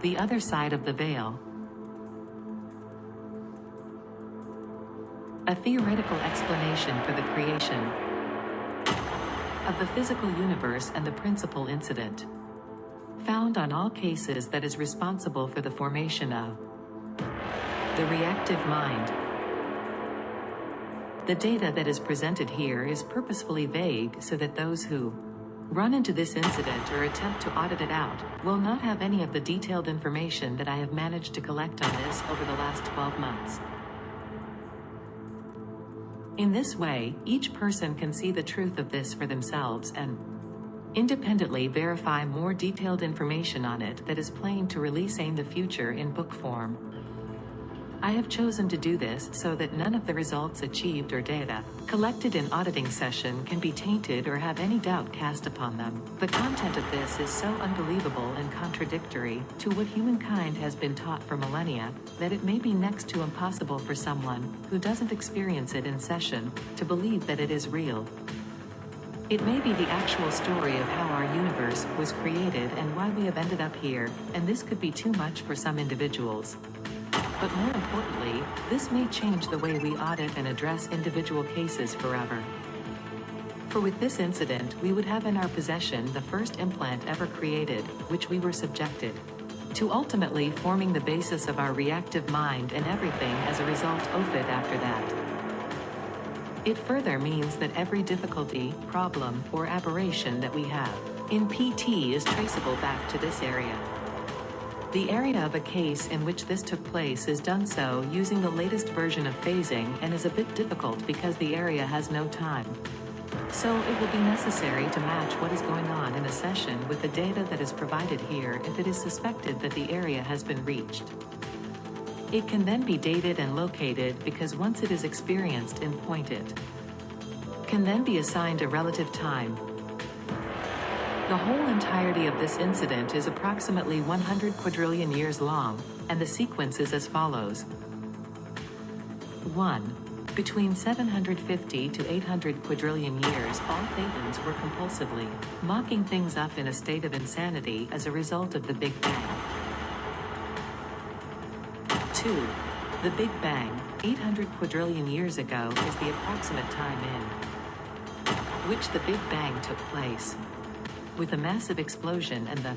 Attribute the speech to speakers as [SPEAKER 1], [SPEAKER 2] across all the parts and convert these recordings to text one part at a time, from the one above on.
[SPEAKER 1] The other side of the veil. A theoretical explanation for the creation of the physical universe and the principal incident found on all cases that is responsible for the formation of the reactive mind. The data that is presented here is purposefully vague so that those who run into this incident or attempt to audit it out will not have any of the detailed information that I have managed to collect on this over the last 12 months. In this way, each person can see the truth of this for themselves and independently verify more detailed information on it that is plain to release in the future in book form. I have chosen to do this so that none of the results achieved or data collected in auditing session can be tainted or have any doubt cast upon them. The content of this is so unbelievable and contradictory to what humankind has been taught for millennia that it may be next to impossible for someone who doesn't experience it in session to believe that it is real. It may be the actual story of how our universe was created and why we have ended up here, and this could be too much for some individuals. But more importantly, this may change the way we audit and address individual cases forever. For with this incident, we would have in our possession the first implant ever created, which we were subjected to ultimately forming the basis of our reactive mind and everything as a result of it after that. It further means that every difficulty, problem, or aberration that we have in PT is traceable back to this area. The area of a case in which this took place is done so using the latest version of phasing and is a bit difficult because the area has no time. So it will be necessary to match what is going on in a session with the data that is provided here if it is suspected that the area has been reached. It can then be dated and located because once it is experienced in point it can then be assigned a relative time. The whole entirety of this incident is approximately 100 quadrillion years long, and the sequence is as follows. 1. Between 750 to 800 quadrillion years, all Thetans were compulsively mocking things up in a state of insanity as a result of the Big Bang. 2. The Big Bang, 800 quadrillion years ago, is the approximate time in which the Big Bang took place, with a massive explosion and the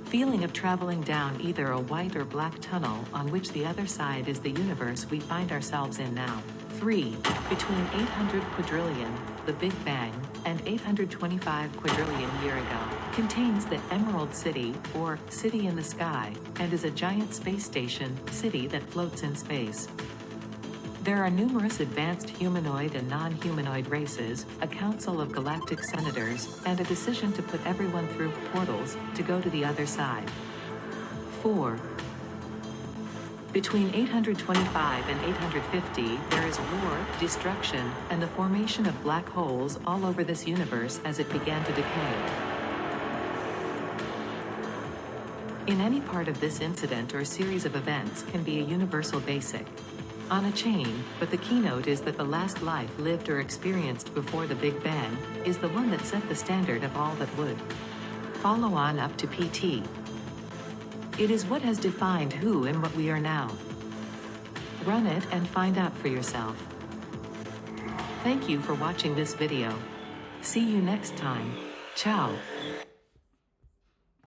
[SPEAKER 1] feeling of traveling down either a white or black tunnel on which the other side is the universe we find ourselves in now. 3. Between 800 quadrillion, the Big Bang, and 825 quadrillion year ago, contains the Emerald City, or City in the Sky, and is a giant space station, city that floats in space. There are numerous advanced humanoid and non-humanoid races, a council of galactic senators, and a decision to put everyone through portals to go to the other side. 4. Between 825 and 850, there is war, destruction, and the formation of black holes all over this universe as it began to decay. In any part of this incident or series of events can be a universal basic on a chain, but the keynote is that the last life lived or experienced before the Big Bang is the one that set the standard of all that would follow on up to PT. It is what has defined who and what we are now. Run it and find out for yourself. Thank you for watching this video. See you next time. Ciao.